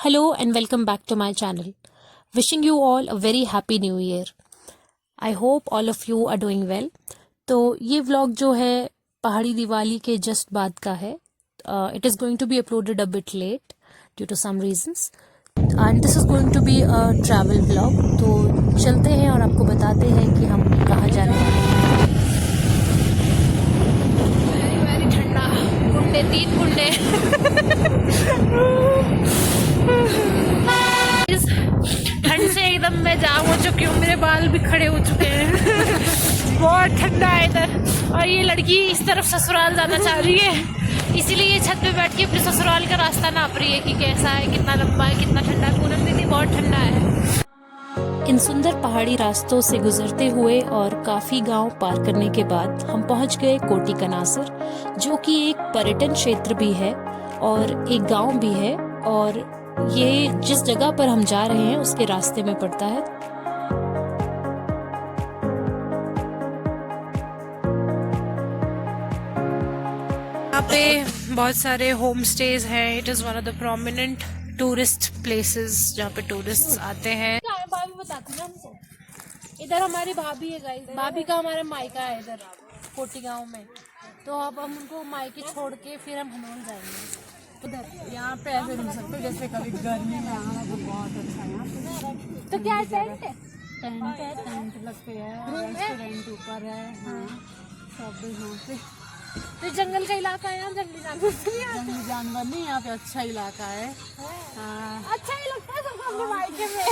Hello and welcome back to my channel. Wishing you all a very happy new year. I hope all of you are doing well. तो ये vlog जो है पहाड़ी दिवाली के just बाद का है. It is going to be uploaded a bit late due to some reasons. And this is going to be a travel vlog. तो चलते हैं और आपको बताते हैं कि हम कहाँ जाने वाले हैं. वेरी ठंडा. कुंडे 3 कुंडे. ठंड से एकदम मैं जाम हो चुकी हूँ. मेरे बाल भी खड़े हो चुके हैं. बहुत ठंडा है इधर. और ये लड़की इस तरफ ससुराल जाना चाह रही है, इसीलिए ये छत पे बैठ के अपने ससुराल का रास्ता नाप रही है कि कैसा है, कितना लंबा है, कितना ठंडा है. पूनम दीदी बहुत ठंडा है. इन सुंदर पहाड़ी रास्तों से गुजरते हुए और काफी गांव पार करने के बाद हम पहुंच गए कोटी कनासर, जो कि एक पर्यटन क्षेत्र भी है और एक गांव भी है. और ये जिस जगह पर हम जा रहे हैं उसके रास्ते में पड़ता है. यहाँ पे बहुत सारे होम स्टेज हैं. It is one of the prominent tourist places जहाँ पे टूरिस्ट आते हैं. भाभी बताती ना हमको. इधर हमारी भाभी है गाइस. भाभी का हमारा मायका है इधर कोटी गांव में. तो अब हम उनको मायके छोड़ के फिर हम हनोल जाएंगे. उधर यहाँ पे ऐसे रुक सकते हो जैसे कभी गर्मी में आना तो बहुत अच्छा है यहाँ पे. तो क्या टेंट है? टेंट लगते हैं. रेस्टोरेंट ऊपर है. हाँ सब यहाँ पे. तो जंगल का इलाका है यहाँ. जंगली जानवर नहीं यहाँ पे. अच्छा इलाका है. अच्छा ही लगता है सबको अपने मायके में.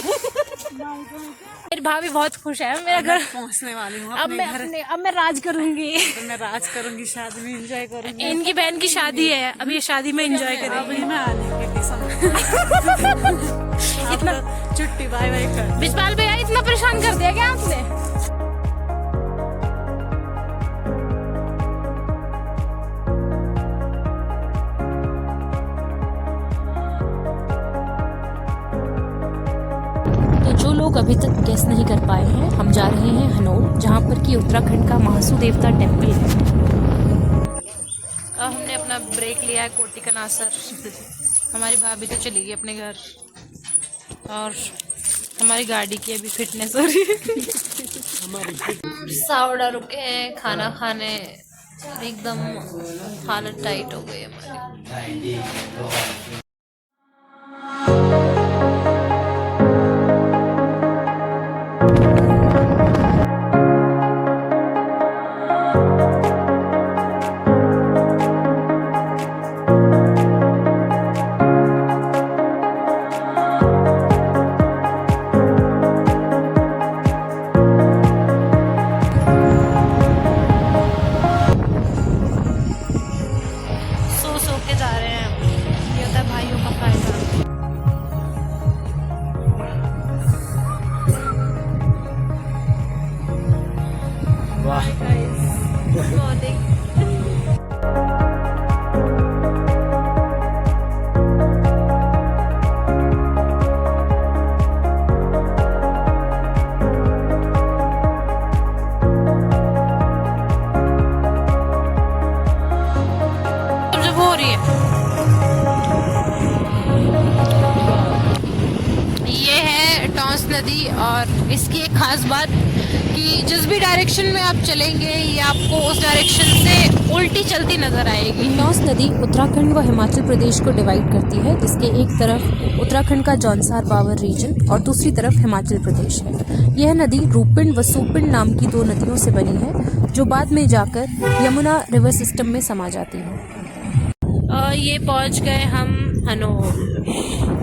मेरी भाभी बहुत खुश है. मेरा घर पहुँचने वाली हूँ. अब मैं राज करूंगी. तो मैं राज करूंगी. शादी में एंजॉय करूंगी. इनकी बहन की शादी है. अब ये शादी में एंजॉय करेंगे. मैं आने इतना छुट्टी बाय बाय कर. बिजपाल भैया इतना परेशान कर दिया क्या आपने? जो लोग अभी तक गेस नहीं कर पाए हैं, हम जा रहे हैं हनोल, जहाँ पर कि उत्तराखंड का महासू देवता टेम्पल है. अब हमने अपना ब्रेक लिया है कोटी कनासर. हमारी भाभी तो चली गई अपने घर और हमारी गाड़ी की अभी फिटनेस हो रही है. सावड़ा रुके हैं खाना खाने. एकदम हालत टाइट हो गई हमारी. नदी. और इसकी एक खास बात कि जिस भी डायरेक्शन में आप चलेंगे ये आपको उस डायरेक्शन से उल्टी चलती नजर आएगी. टॉन्स नदी उत्तराखंड व हिमाचल प्रदेश को डिवाइड करती है, जिसके एक तरफ उत्तराखंड का जौनसार पावर रीजन और दूसरी तरफ हिमाचल प्रदेश है. यह नदी रूपपिंड व सुपिंड नाम की 2 नदियों से बनी है, जो बाद में जाकर यमुना रिवर सिस्टम में समा जाती है. ये पहुंच गए हम Hanol.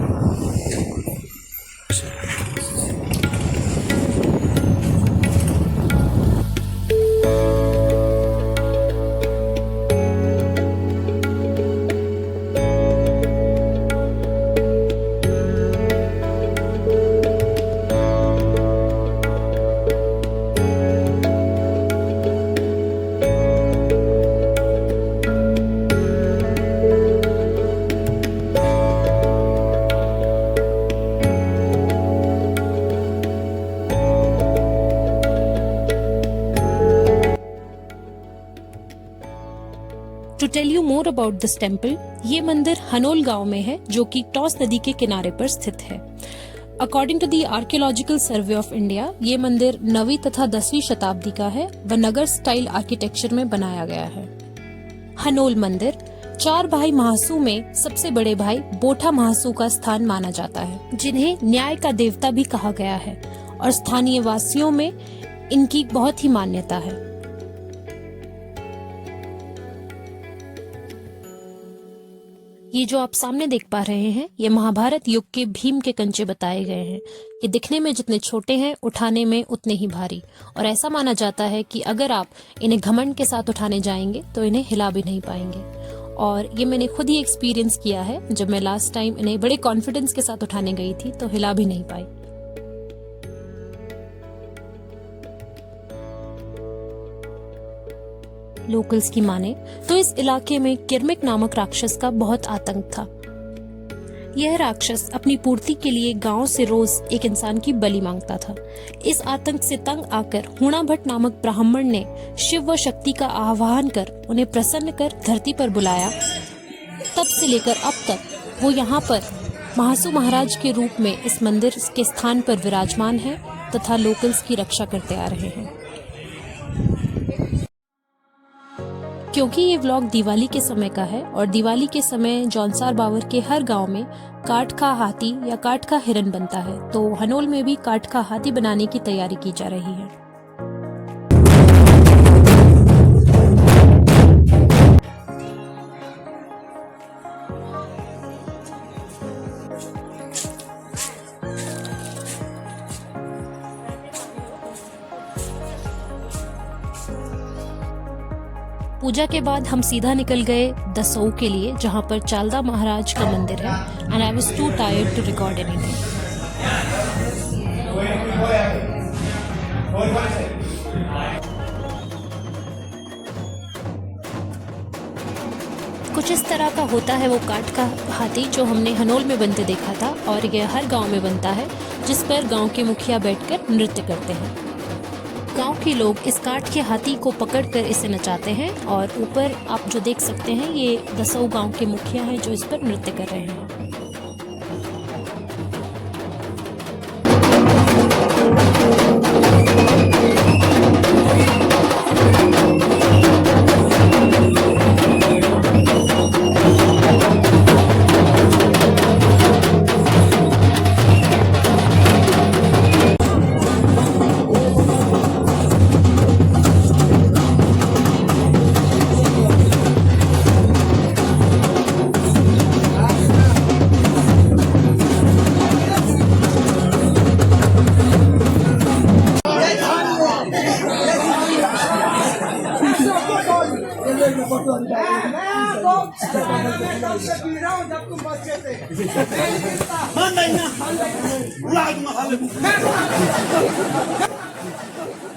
Tell you more about this temple, ये मंदिर हनोल गांव में है जो कि टॉस नदी के किनारे पर स्थित है। According to the archaeological survey of India, ये मंदिर 9वीं तथा 10वीं शताब्दी का है व नगर स्टाइल आर्किटेक्चर में बनाया गया है। हनोल मंदिर 4 भाई महासू में सबसे बड़े भाई बोठा महासू का स्थान माना जाता है, जिन्हें न्याय का देवता भी कहा गया है और स्थानीय वासियों में इनकी बहुत ही मान्यता है। ये जो आप सामने देख पा रहे हैं, ये महाभारत युग के भीम के कंचे बताए गए हैं। ये दिखने में जितने छोटे हैं, उठाने में उतने ही भारी, और ऐसा माना जाता है कि अगर आप इन्हें घमंड के साथ उठाने जाएंगे तो इन्हें हिला भी नहीं पाएंगे। और ये मैंने खुद ही एक्सपीरियंस किया है। जब मैं लास्ट टाइम इन्हें बड़े कॉन्फिडेंस के साथ उठाने गई थी तो हिला भी नहीं पाई। लोकल्स की माने तो इस इलाके में किरमिक नामक राक्षस का बहुत आतंक था। यह राक्षस अपनी पूर्ति के लिए गांव से रोज एक इंसान की बलि मांगता था। इस आतंक से तंग आकर हुणा भट्ट नामक ब्राह्मण ने शिव व शक्ति का आह्वान कर उन्हें प्रसन्न कर धरती पर बुलाया। तब से लेकर अब तक वो यहाँ पर महासू महाराज के रूप में इस मंदिर के स्थान पर विराजमान है तथा लोकल्स की रक्षा करते आ रहे हैं। क्योंकि ये व्लॉग दिवाली के समय का है और दिवाली के समय जौनसार बावर के हर गांव में काठ का हाथी या काठ का हिरन बनता है, तो हनोल में भी काठ का हाथी बनाने की तैयारी की जा रही है। पूजा के बाद हम सीधा निकल गए दसऊ के लिए, जहाँ पर चालदा महाराज का मंदिर है। And I was too tired to record anything. कुछ इस तरह का होता है वो काठ का हाथी जो हमने हनोल में बनते देखा था, और यह हर गांव में बनता है, जिस पर गांव के मुखिया बैठकर नृत्य करते हैं। गांव के लोग इस काठ के हाथी को पकड़कर इसे नचाते हैं, और ऊपर आप जो देख सकते हैं ये दसऊ गांव के मुखिया हैं जो इस पर नृत्य कर रहे हैं।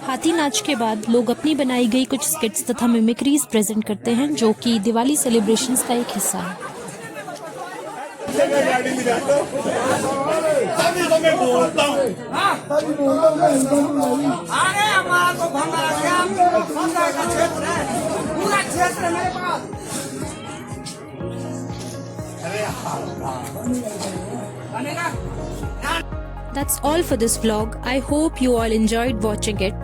हाथी नाच के बाद लोग अपनी बनाई गई कुछ स्किट्स तथा मिमिक्रीज प्रेजेंट करते हैं, जो कि दिवाली सेलिब्रेशंस का एक हिस्सा है। That's all for this vlog. I hope you all enjoyed watching it.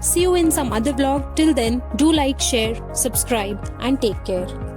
See you in some other vlog. Till then, do like, share, subscribe and take care.